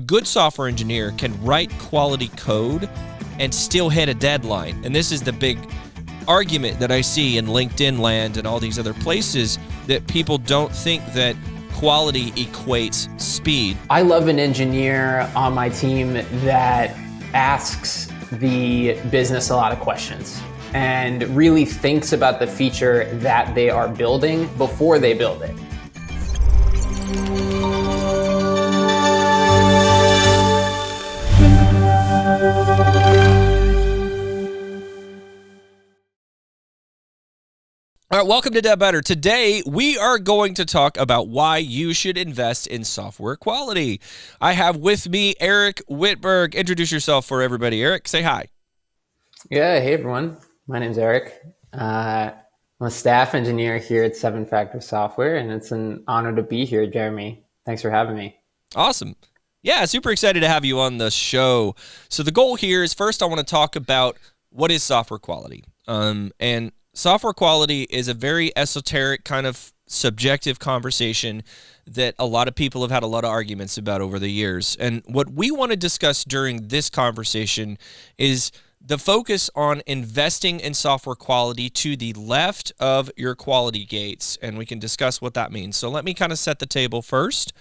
good software engineer can write quality code and still hit a deadline. And this is the big argument that I see in LinkedIn land and all these other places, that people don't think that quality equates speed. I love an engineer on my team that asks the business a lot of questions and really thinks about the feature that they are building before they build it. All right, welcome to Dev Better. Today, we are going to talk about why you should invest in software quality. I have with me Eric Wittenberg. Introduce yourself for everybody. Eric, say hi. Yeah, hey everyone. My name's Eric. I'm a staff engineer here at 7 Factor Software, and it's an honor to be here, Jeremy. Thanks for having me. Awesome. Yeah, super excited to have you on the show. So the goal here is, first I want to talk about what is software quality. And software quality is a very esoteric kind of subjective conversation that a lot of people have had a lot of arguments about over the years. And what we want to discuss during this conversation is the focus on investing in software quality to the left of your quality gates. And we can discuss what that means. So let me kind of set the table first.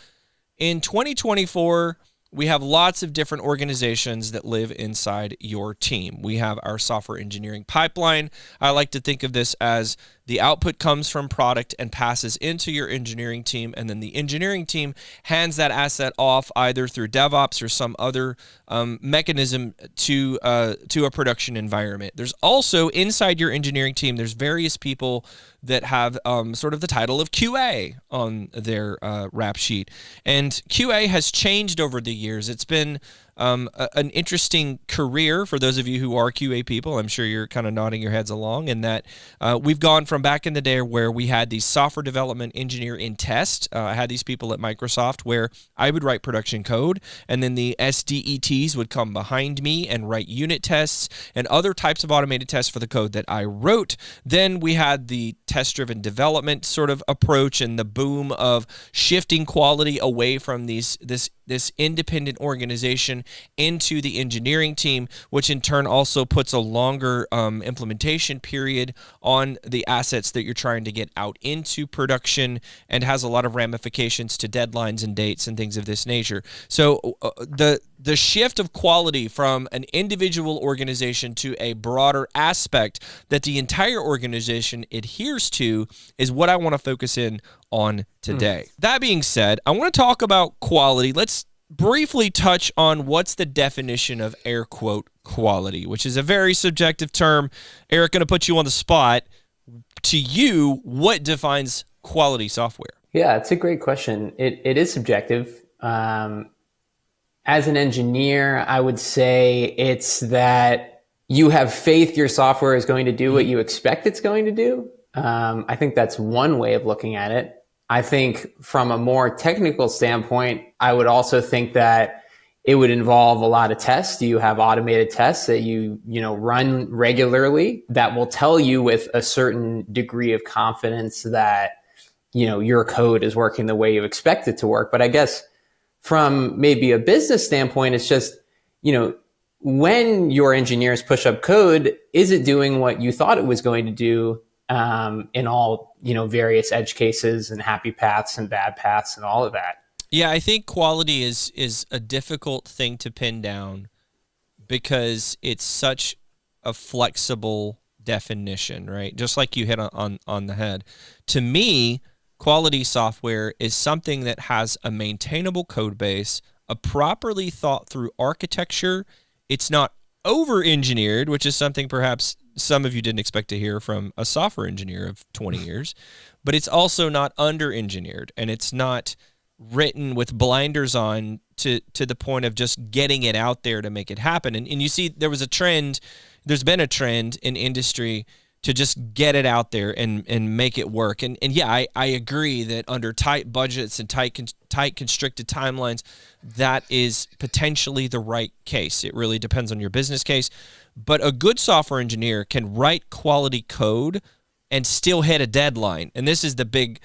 In 2024, we have lots of different organizations that live inside your team. We have our software engineering pipeline. I like to think of this as the output comes from product and passes into your engineering team, and then the engineering team hands that asset off either through DevOps or some other mechanism to a production environment. There's also, inside your engineering team, there's various people that have sort of the title of QA on their rap sheet. And QA has changed over the years. It's been an interesting career for those of you who are QA people. I'm sure you're kind of nodding your heads along, in that we've gone from back in the day where we had the software development engineer in test. I had these people at Microsoft where I would write production code, and then the SDETs would come behind me and write unit tests and other types of automated tests for the code that I wrote. Then we had the test-driven development sort of approach and the boom of shifting quality away from this independent organization into the engineering team, which in turn also puts a longer implementation period on the assets that you're trying to get out into production, and has a lot of ramifications to deadlines and dates and things of this nature. So the shift of quality from an individual organization to a broader aspect that the entire organization adheres to is what I want to focus in on today. That being said, I want to talk about quality. Let's briefly touch on what's the definition of air quote quality, which is a very subjective term. Eric, going to put you on the spot. To you, what defines quality software? Yeah, it's a great question. It is subjective. As an engineer, I would say it's that you have faith your software is going to do what you expect it's going to do. I think that's one way of looking at it. I think from a more technical standpoint, I would also think that it would involve a lot of tests. You have automated tests that you run regularly that will tell you with a certain degree of confidence that, your code is working the way you expect it to work. But I guess from maybe a business standpoint, it's just, when your engineers push up code, is it doing what you thought it was going to do in all, various edge cases and happy paths and bad paths and all of that? Yeah, I think quality is a difficult thing to pin down because it's such a flexible definition, right? Just like you hit on the head. To me, quality software is something that has a maintainable code base, a properly thought through architecture. It's not over-engineered, which is something perhaps some of you didn't expect to hear from a software engineer of 20 years, but it's also not under-engineered, and it's not written with blinders on to the point of just getting it out there to make it happen. And you see there's been a trend in industry to just get it out there and make it work. And yeah, I agree that under tight budgets and tight constricted timelines, that is potentially the right case. It really depends on your business case. But a good software engineer can write quality code and still hit a deadline. And this is the big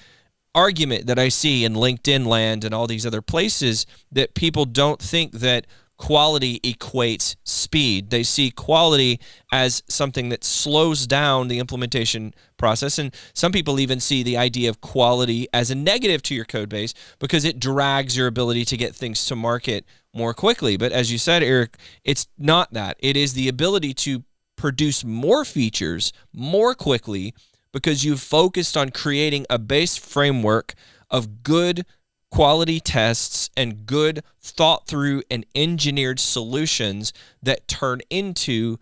argument that I see in LinkedIn land and all these other places, that people don't think that quality equates speed. They see quality as something that slows down the implementation process. And some people even see the idea of quality as a negative to your code base because it drags your ability to get things to market more quickly. But as you said, Eric, it's not that. It is the ability to produce more features more quickly because you've focused on creating a base framework of good quality tests and good thought through and engineered solutions that turn into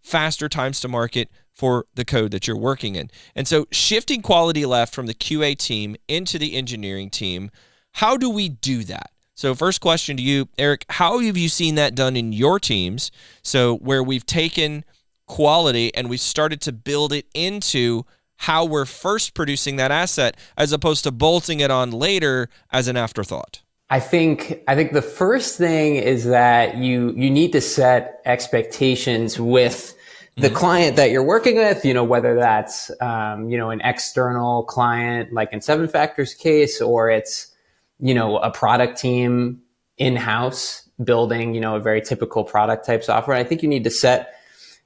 faster times to market for the code that you're working in. And so shifting quality left from the QA team into the engineering team, how do we do that? So first question to you, Eric, how have you seen that done in your teams? So where we've taken quality and we've started to build it into how we're first producing that asset as opposed to bolting it on later as an afterthought? I think the first thing is that you need to set expectations with the client that you're working with, whether that's, an external client, like in 7Factor's case, or it's, a product team in-house building, a very typical product type software. I think you need to set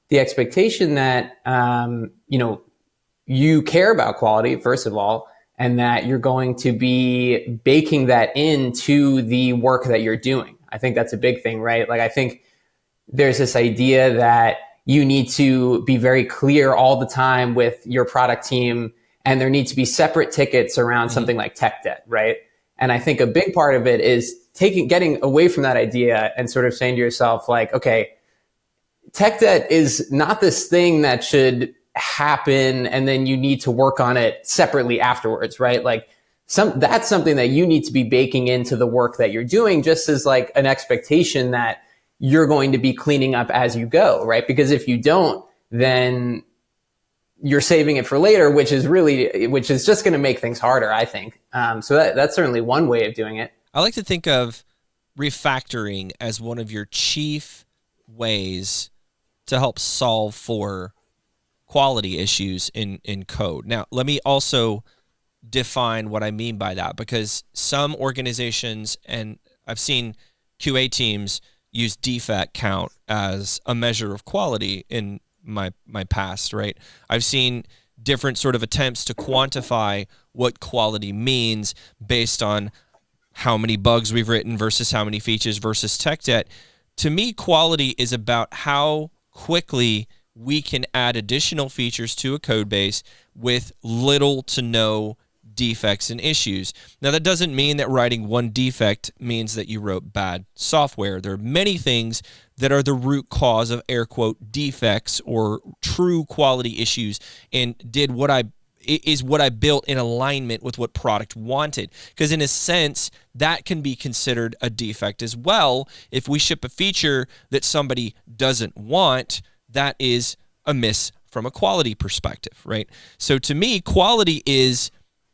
the expectation that, you care about quality, first of all, and that you're going to be baking that into the work that you're doing. I think that's a big thing, right? Like, I think there's this idea that you need to be very clear all the time with your product team, and there need to be separate tickets around something like tech debt, right? And I think a big part of it is getting away from that idea and sort of saying to yourself, like, okay, tech debt is not this thing that should happen and then you need to work on it separately afterwards, right? Like that's something that you need to be baking into the work that you're doing, just as like an expectation that you're going to be cleaning up as you go, right? Because if you don't, then you're saving it for later, which is just going to make things harder, I think. So that's certainly one way of doing it. I like to think of refactoring as one of your chief ways to help solve for quality issues in code. Now, let me also define what I mean by that, because some organizations, and I've seen QA teams use defect count as a measure of quality in my past, right? I've seen different sort of attempts to quantify what quality means based on how many bugs we've written versus how many features versus tech debt. To me, quality is about how quickly we can add additional features to a code base with little to no defects and issues. Now, that doesn't mean that writing one defect means that you wrote bad software. There are many things that are the root cause of air quote defects or true quality issues, and what I built in alignment with what product wanted. Because in a sense, that can be considered a defect as well. If we ship a feature that somebody doesn't want, that is a miss from a quality perspective, right? So to me, quality is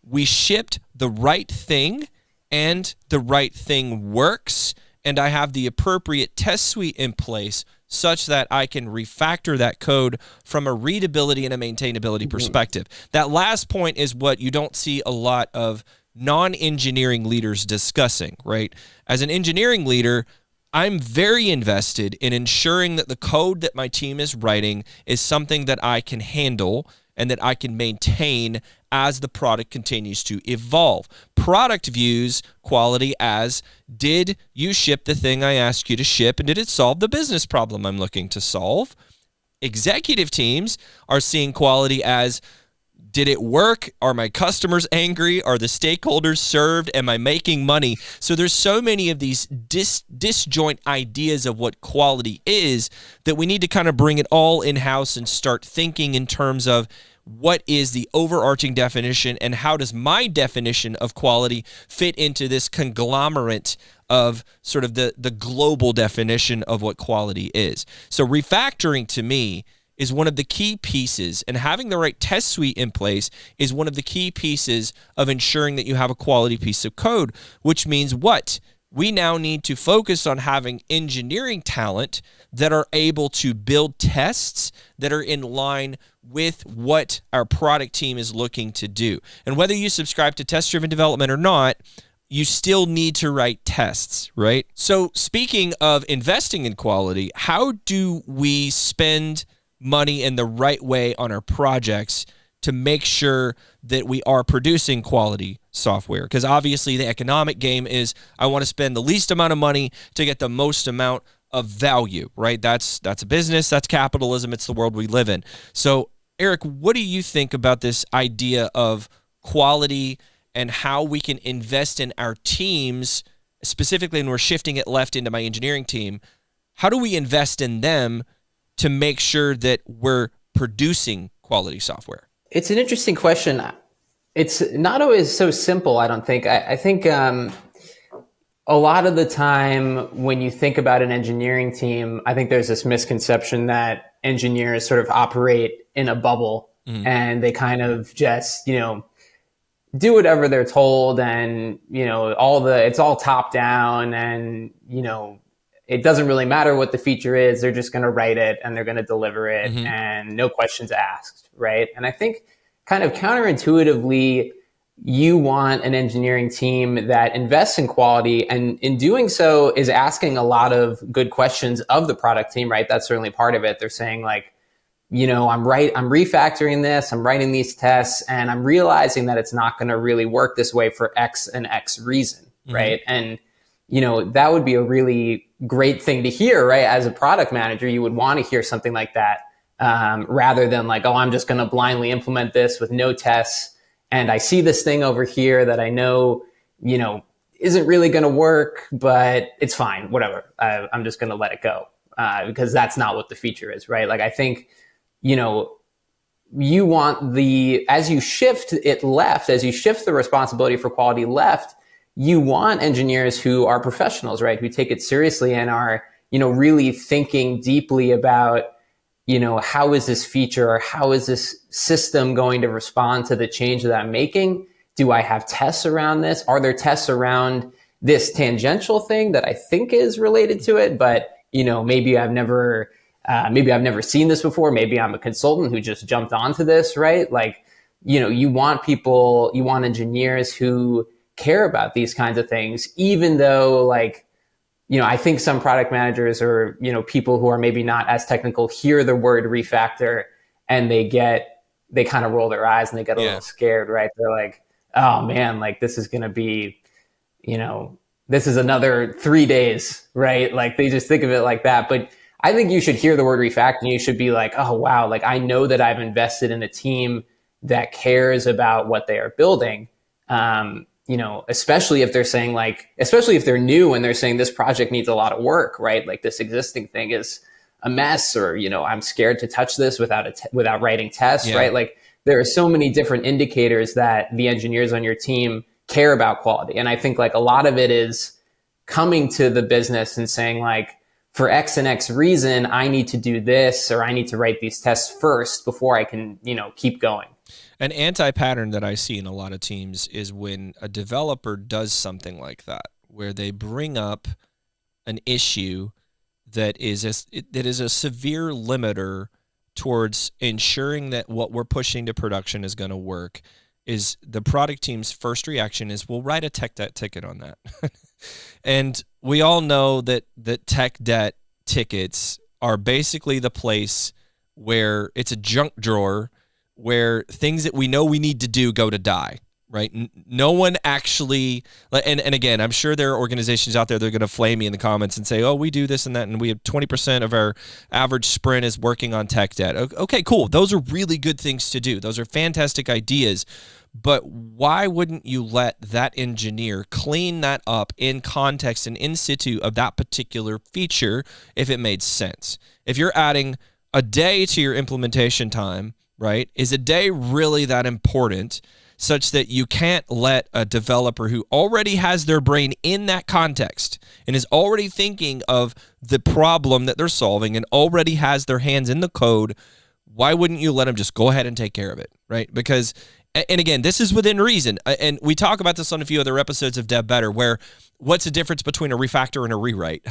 we shipped the right thing and the right thing works, and I have the appropriate test suite in place such that I can refactor that code from a readability and a maintainability perspective. That last point is what you don't see a lot of non-engineering leaders discussing, right? As an engineering leader, I'm very invested in ensuring that the code that my team is writing is something that I can handle and that I can maintain as the product continues to evolve. Product views quality as, did you ship the thing I asked you to ship, and did it solve the business problem I'm looking to solve? Executive teams are seeing quality as, did it work? Are my customers angry? Are the stakeholders served? Am I making money? So there's so many of these disjoint ideas of what quality is that we need to kind of bring it all in-house and start thinking in terms of what is the overarching definition and how does my definition of quality fit into this conglomerate of sort of the global definition of what quality is. So refactoring to me is one of the key pieces, and having the right test suite in place is one of the key pieces of ensuring that you have a quality piece of code, which means what? we now need to focus on having engineering talent that are able to build tests that are in line with what our product team is looking to do. And whether you subscribe to test-driven development or not, you still need to write tests, right? So speaking of investing in quality, how do we spend money in the right way on our projects to make sure that we are producing quality software? Because obviously the economic game is I want to spend the least amount of money to get the most amount of value, right? That's a business, that's capitalism, it's the world we live in. So Eric, what do you think about this idea of quality and how we can invest in our teams, specifically when we're shifting it left into my engineering team? How do we invest in them to make sure that we're producing quality software? It's an interesting question. It's not always so simple, I don't think. I think a lot of the time when you think about an engineering team, I think there's this misconception that engineers sort of operate in a bubble and they kind of just, do whatever they're told, and it's all top down, and it doesn't really matter what the feature is. They're just going to write it and they're going to deliver it and no questions asked, right? And I think kind of counterintuitively, you want an engineering team that invests in quality, and in doing so is asking a lot of good questions of the product team, right? That's certainly part of it. They're saying like, I'm refactoring this, I'm writing these tests, and I'm realizing that it's not going to really work this way for X and X reason, right? And, that would be a really great thing to hear, right? As a product manager, you would want to hear something like that, rather than like, oh, I'm just going to blindly implement this with no tests. And I see this thing over here that I know, isn't really going to work, but it's fine, whatever. I'm just going to let it go, because that's not what the feature is, right? Like, I think, you want as you shift it left, as you shift the responsibility for quality left, you want engineers who are professionals, right? Who take it seriously and are, really thinking deeply about, how is this feature or how is this system going to respond to the change that I'm making? Do I have tests around this? Are there tests around this tangential thing that I think is related to it, but, maybe I've never seen this before. Maybe I'm a consultant who just jumped onto this, right? Like, you want engineers who care about these kinds of things, even though like, I think some product managers or, people who are maybe not as technical hear the word refactor and they kind of roll their eyes and they get a little scared, right? They're like, oh man, like this is going to be, this is another 3 days, right? Like they just think of it like that. But I think you should hear the word refactor and you should be like, oh wow, like I know that I've invested in a team that cares about what they are building. Especially if they're saying especially if they're new and they're saying this project needs a lot of work, right? Like this existing thing is a mess, or, I'm scared to touch this without writing tests, right? Like there are so many different indicators that the engineers on your team care about quality. And I think like a lot of it is coming to the business and saying like, for X and X reason, I need to do this, or I need to write these tests first before I can, keep going. An anti-pattern that I see in a lot of teams is when a developer does something like that, where they bring up an issue that is a severe limiter towards ensuring that what we're pushing to production is going to work. Is the product team's first reaction is, we'll write a tech debt ticket on that. And we all know that tech debt tickets are basically the place where it's a junk drawer where things that we know we need to do go to die, right? No one actually, and again, I'm sure there are organizations out there that are going to flame me in the comments and say, oh, we do this and that, and we have 20% of our average sprint is working on tech debt. Okay, cool. Those are really good things to do. Those are fantastic ideas. But why wouldn't you let that engineer clean that up in context and in situ of that particular feature if it made sense? If you're adding a day to your implementation time, right, is a day really that important such that you can't let a developer who already has their brain in that context and is already thinking of the problem that they're solving and already has their hands in the code, why wouldn't you let them just go ahead and take care of it, right? Because And again, this is within reason. And we talk about this on a few other episodes of Dev Better, where what's the difference between a refactor and a rewrite?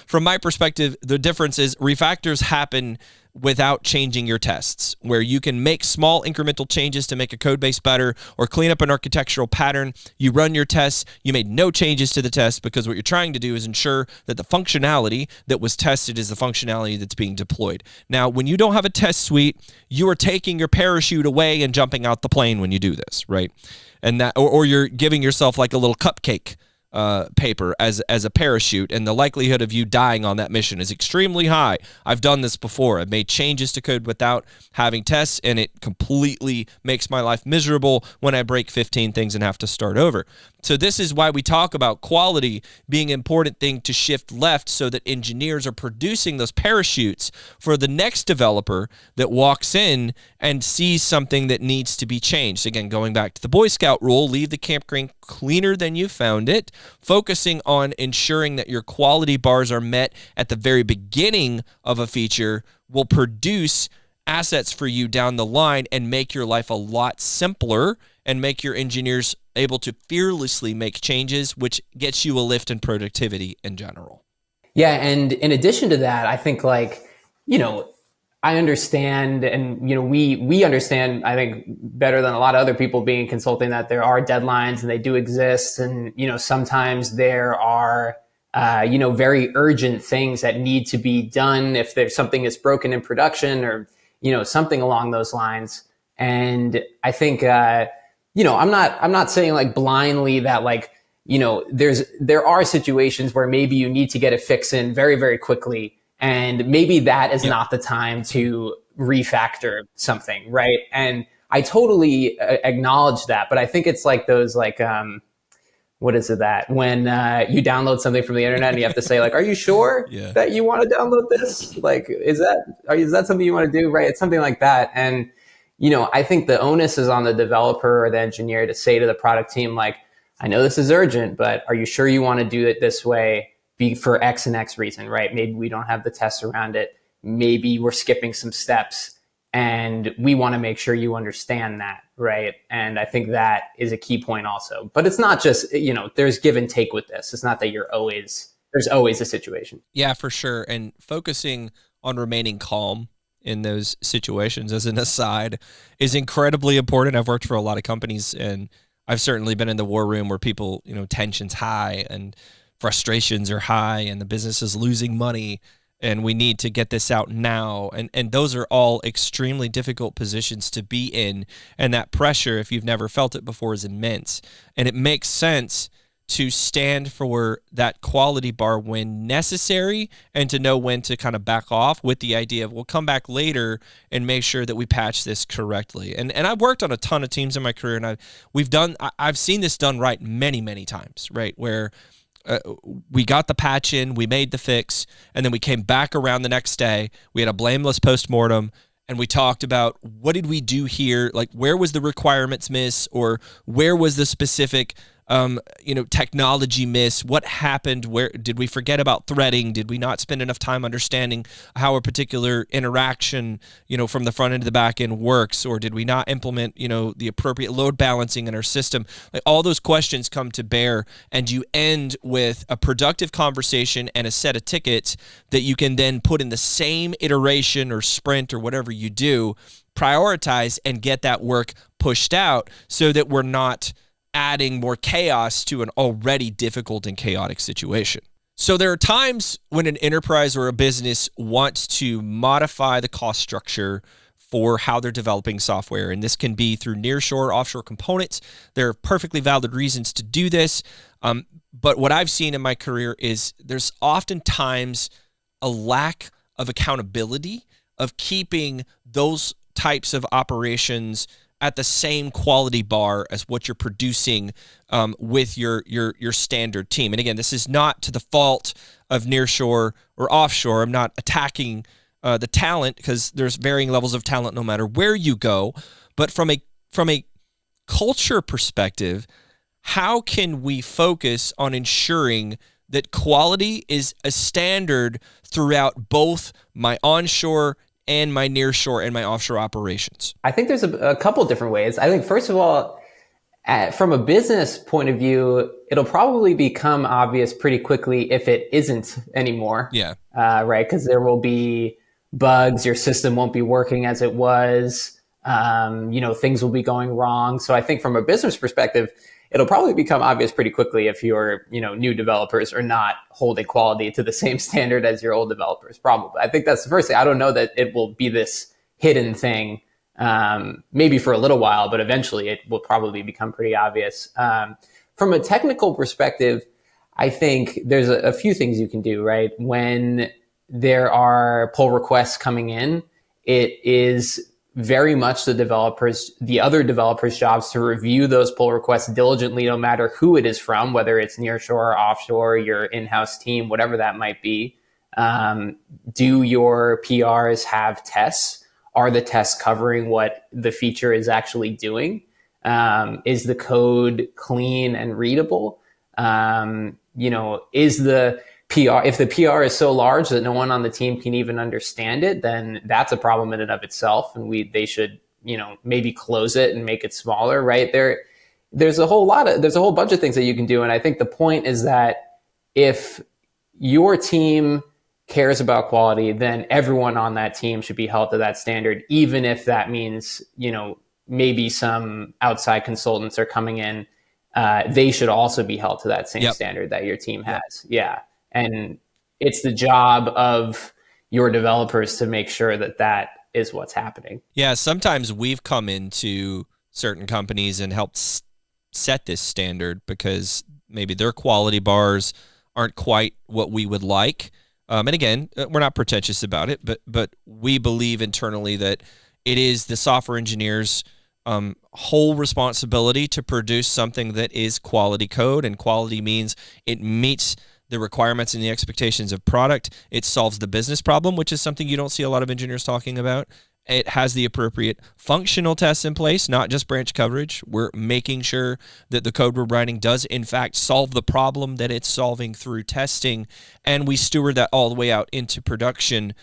From my perspective, the difference is refactors happen without changing your tests, where you can make small incremental changes to make a code base better or clean up an architectural pattern. You run your tests, you made no changes to the test, because what you're trying to do is ensure that the functionality that was tested is the functionality that's being deployed. Now, when you don't have a test suite, you are taking your parachute away and jumping out the plane when you do this, right? And that, or you're giving yourself like a little cupcake paper as a parachute, and the likelihood of you dying on that mission is extremely high. I've done this before. I've made changes to code without having tests, and it completely makes my life miserable when I break 15 things and have to start over. So this is why we talk about quality being an important thing to shift left, so that engineers are producing those parachutes for the next developer that walks in and sees something that needs to be changed. Again, going back to the Boy Scout rule, leave the campground cleaner than you found it. Focusing on ensuring that your quality bars are met at the very beginning of a feature will produce assets for you down the line and make your life a lot simpler, and make your engineers able to fearlessly make changes, which gets you a lift in productivity in general. Yeah, and in addition to that, I think I understand, and we understand, I think, better than a lot of other people being in consulting, that there are deadlines and they do exist, and sometimes there are very urgent things that need to be done if there's something that's broken in production, or something along those lines. And I think I'm not saying like blindly that there are situations where maybe you need to get a fix in very, very quickly. And maybe that is not the time to refactor something, right? And I totally acknowledge that, but I think it's like those what is it that when you download something from the internet and you have to say are you sure that you want to download this? Is that something you want to do? Right? It's something like that. And I think the onus is on the developer or the engineer to say to the product team, I know this is urgent, but are you sure you want to do it this way? Be for X and X reason, right? Maybe we don't have the tests around it. Maybe we're skipping some steps, and we want to make sure you understand that, right? And I think that is a key point also. But it's not just, there's give and take with this. It's not that there's always a situation. Yeah, for sure. And focusing on remaining calm in those situations, as an aside, is incredibly important. I've worked for a lot of companies, and I've certainly been in the war room where people, tension's high and frustrations are high, and the business is losing money, and we need to get this out now. And those are all extremely difficult positions to be in. And that pressure, if you've never felt it before, is immense. And it makes sense to stand for that quality bar when necessary, and to know when to kind of back off, with the idea of we'll come back later and make sure that we patch this correctly. And I've worked on a ton of teams in my career, and I've seen this done right many, many times, right? Where we got the patch in, we made the fix, and then we came back around the next day. We had a blameless postmortem, and we talked about what did we do here? Where was the requirements miss, or where was the specific technology miss? What happened? Where did we forget about threading? Did we not spend enough time understanding how a particular interaction, from the front end to the back end works? Or did we not implement, the appropriate load balancing in our system? All those questions come to bear, and you end with a productive conversation and a set of tickets that you can then put in the same iteration or sprint or whatever you do, prioritize, and get that work pushed out, so that we're not adding more chaos to an already difficult and chaotic situation. So there are times when an enterprise or a business wants to modify the cost structure for how they're developing software. And this can be through nearshore, offshore components. There are perfectly valid reasons to do this. But what I've seen in my career is there's oftentimes a lack of accountability of keeping those types of operations at the same quality bar as what you're producing with your standard team. And again, this is not to the fault of nearshore or offshore. I'm not attacking the talent, because there's varying levels of talent no matter where you go. But from a culture perspective, how can we focus on ensuring that quality is a standard throughout both my onshore and my nearshore and my offshore operations? I think there's a couple different ways. I think, first of all, from a business point of view, it'll probably become obvious pretty quickly if it isn't anymore. Yeah. Right? Because there will be bugs, your system won't be working as it was. Things will be going wrong. So I think from a business perspective, it'll probably become obvious pretty quickly if your, new developers are not holding quality to the same standard as your old developers. Probably. I think that's the first thing. I don't know that it will be this hidden thing, maybe for a little while, but eventually it will probably become pretty obvious. From a technical perspective, I think there's a few things you can do, right? When there are pull requests coming in, it is very much the other developers' jobs to review those pull requests diligently, no matter who it is from, whether it's nearshore or offshore, your in-house team, whatever that might be. Do your PRs have tests? Are the tests covering what the feature is actually doing? Is the code clean and readable? Is the PR, if the PR is so large that no one on the team can even understand it, then that's a problem in and of itself. And they should, maybe close it and make it smaller, right? There's a whole bunch of things that you can do. And I think the point is that if your team cares about quality, then everyone on that team should be held to that standard, even if that means, maybe some outside consultants are coming in. They should also be held to that same standard that your team has. Yeah. And it's the job of your developers to make sure that that is what's happening. Yeah, sometimes we've come into certain companies and helped set this standard because maybe their quality bars aren't quite what we would like. And again, we're not pretentious about it, but we believe internally that it is the software engineers' whole responsibility to produce something that is quality code, and quality means it meets the requirements and the expectations of product. It solves the business problem, which is something you don't see a lot of engineers talking about. It has the appropriate functional tests in place, not just branch coverage. We're making sure that the code we're writing does, in fact, solve the problem that it's solving through testing, and we steward that all the way out into production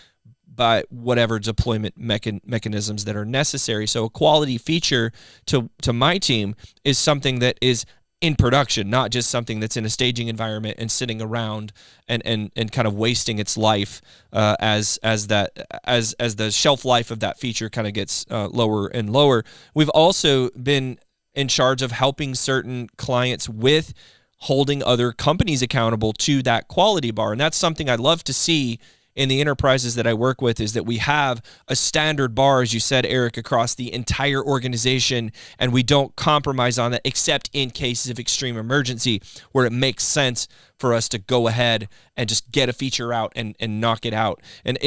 by whatever deployment mechanisms that are necessary. So a quality feature to my team is something that is in production, not just something that's in a staging environment and sitting around and kind of wasting its life as the shelf life of that feature kind of gets lower and lower. We've also been in charge of helping certain clients with holding other companies accountable to that quality bar, and that's something I'd love to see in the enterprises that I work with, is that we have a standard bar, as you said, Eric, across the entire organization, and we don't compromise on that except in cases of extreme emergency where it makes sense for us to go ahead and just get a feature out and knock it out. And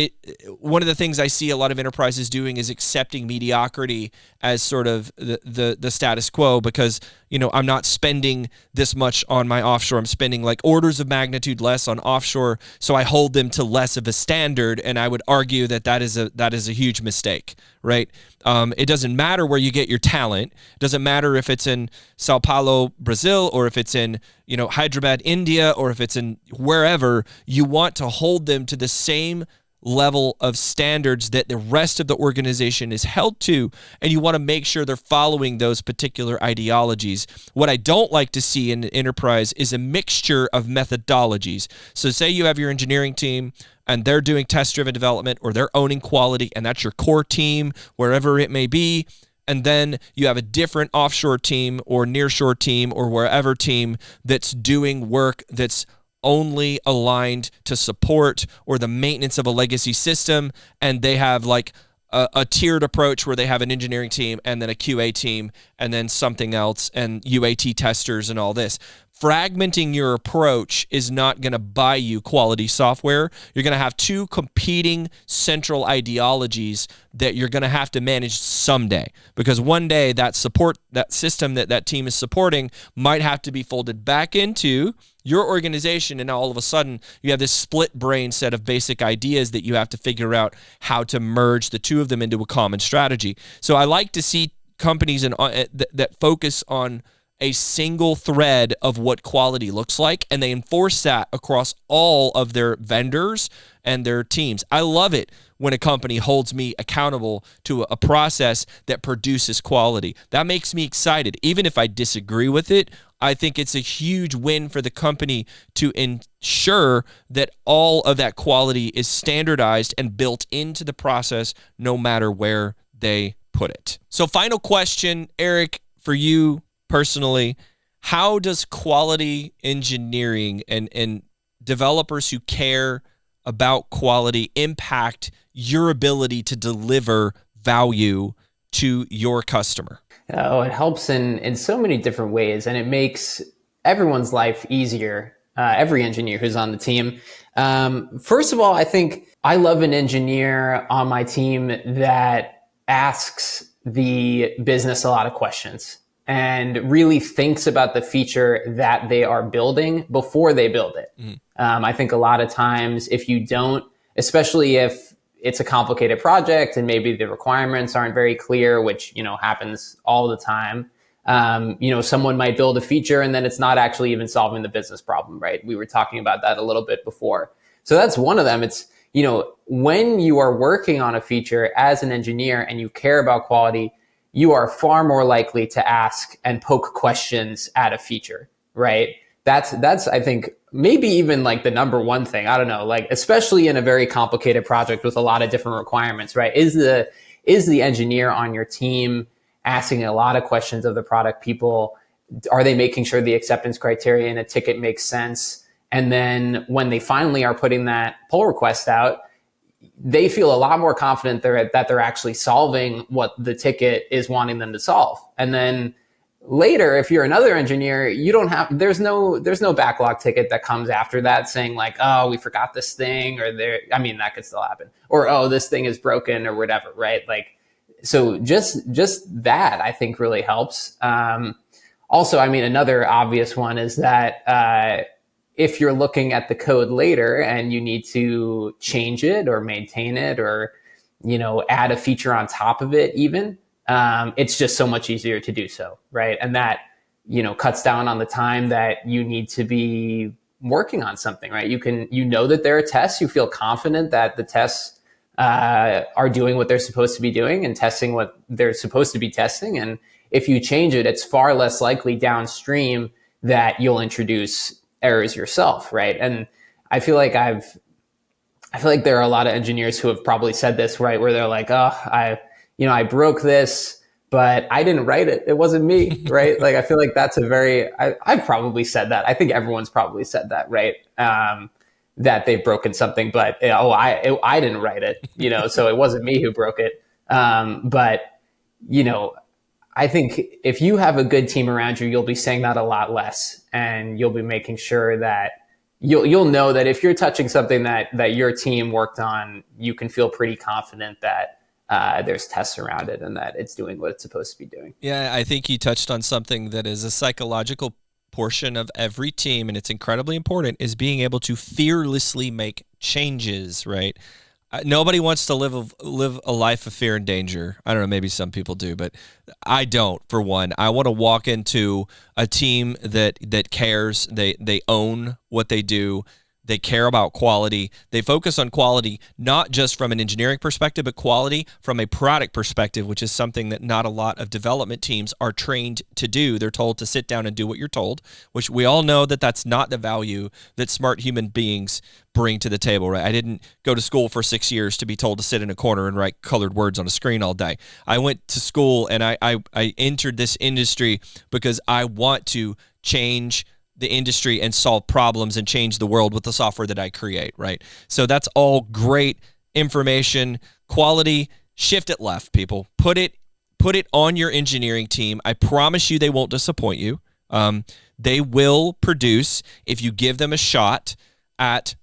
one of the things I see a lot of enterprises doing is accepting mediocrity as sort of the status quo, because I'm not spending this much on my offshore. I'm spending like orders of magnitude less on offshore, so I hold them to less of a standard. And I would argue that is a huge mistake, right? It doesn't matter where you get your talent. It doesn't matter if it's in Sao Paulo, Brazil, or if it's in Hyderabad, India, or if it's in wherever. You want to hold them to the same level of standards that the rest of the organization is held to, and you want to make sure they're following those particular ideologies. What I don't like to see in an enterprise is a mixture of methodologies. So say you have your engineering team and they're doing test-driven development, or they're owning quality, and that's your core team, wherever it may be. And then you have a different offshore team or nearshore team or wherever team that's doing work that's only aligned to support or the maintenance of a legacy system, and they have like a tiered approach where they have an engineering team and then a QA team and then something else and UAT testers and all this. Fragmenting your approach is not going to buy you quality software. You're going to have two competing central ideologies that you're going to have to manage someday, because one day that system that team is supporting might have to be folded back into your organization, and all of a sudden you have this split brain set of basic ideas that you have to figure out how to merge the two of them into a common strategy. So I like to see companies that focus on a single thread of what quality looks like, and they enforce that across all of their vendors and their teams. I love it when a company holds me accountable to a process that produces quality. That makes me excited. Even if I disagree with it, I think it's a huge win for the company to ensure that all of that quality is standardized and built into the process no matter where they put it. So final question, Eric, for you personally, how does quality engineering and developers who care about quality impact your ability to deliver value to your customer? Oh, it helps in so many different ways, and it makes everyone's life easier. Every engineer who's on the team. First of all, I think I love an engineer on my team that asks the business a lot of questions and really thinks about the feature that they are building before they build it. I think a lot of times if you don't, especially if it's a complicated project and maybe the requirements aren't very clear, which, happens all the time. Someone might build a feature and then it's not actually even solving the business problem, right? We were talking about that a little bit before. So that's one of them. It's, when you are working on a feature as an engineer and you care about quality, you are far more likely to ask and poke questions at a feature, right? That's I think maybe even like the number one thing. I don't know, like especially in a very complicated project with a lot of different requirements, right? Is the engineer on your team asking a lot of questions of the product people? Are they making sure the acceptance criteria in a ticket makes sense? And then when they finally are putting that pull request out, they feel a lot more confident that they're actually solving what the ticket is wanting them to solve. And then later, if you're another engineer, there's no backlog ticket that comes after that saying like, oh, we forgot this thing, or that could still happen, or, oh, this thing is broken or whatever, right? Like, so just that I think really helps. Also, another obvious one is that, if you're looking at the code later and you need to change it or maintain it or, add a feature on top of it even, it's just so much easier to do so, right? And that, cuts down on the time that you need to be working on something, right? That there are tests, you feel confident that the tests are doing what they're supposed to be doing and testing what they're supposed to be testing. And if you change it, it's far less likely downstream that you'll introduce errors yourself, right? And I feel like there are a lot of engineers who have probably said this, right? Where they're like, oh, I broke this, but I didn't write it. It wasn't me, right? Like, I feel like that's I've probably said that. I think everyone's probably said that, right? That they've broken something, but I didn't write it, so it wasn't me who broke it. But I think if you have a good team around you, you'll be saying that a lot less, and you'll be making sure that you'll know that if you're touching something that your team worked on, you can feel pretty confident that there's tests around it and that it's doing what it's supposed to be doing. Yeah, I think you touched on something that is a psychological portion of every team, and it's incredibly important, is being able to fearlessly make changes, right? Nobody wants to live a life of fear and danger. I don't know, maybe some people do, but I don't, for one. I want to walk into a team that cares. They own what they do. They care about quality. They focus on quality, not just from an engineering perspective, but quality from a product perspective, which is something that not a lot of development teams are trained to do. They're told to sit down and do what you're told, which we all know that that's not the value that smart human beings bring to the table, right? I didn't go to school for 6 years to be told to sit in a corner and write colored words on a screen all day. I went to school and I entered this industry because I want to change the industry and solve problems and change the world with the software that I create, right? So that's all great information. Quality, shift it left, people. Put it on your engineering team. I promise you they won't disappoint you. They will produce, if you give them a shot at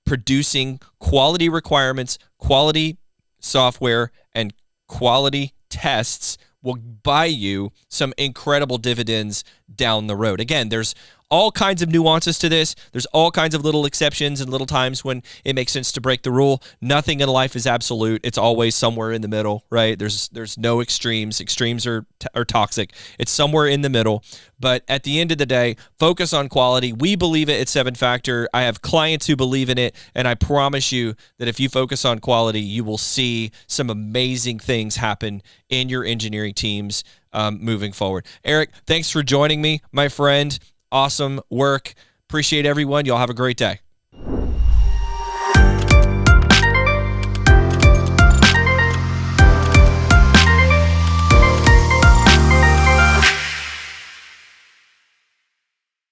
producing quality requirements, quality software, and quality tests, will buy you some incredible dividends down the road. Again, there's all kinds of nuances to this. There's all kinds of little exceptions and little times when it makes sense to break the rule. Nothing in life is absolute. It's always somewhere in the middle, right? There's no extremes. Extremes are toxic. It's somewhere in the middle. But at the end of the day, focus on quality. We believe it at 7Factor. I have clients who believe in it, and I promise you that if you focus on quality, you will see some amazing things happen in your engineering teams moving forward. Eric, thanks for joining me, my friend. Awesome work. Appreciate everyone. Y'all have a great day.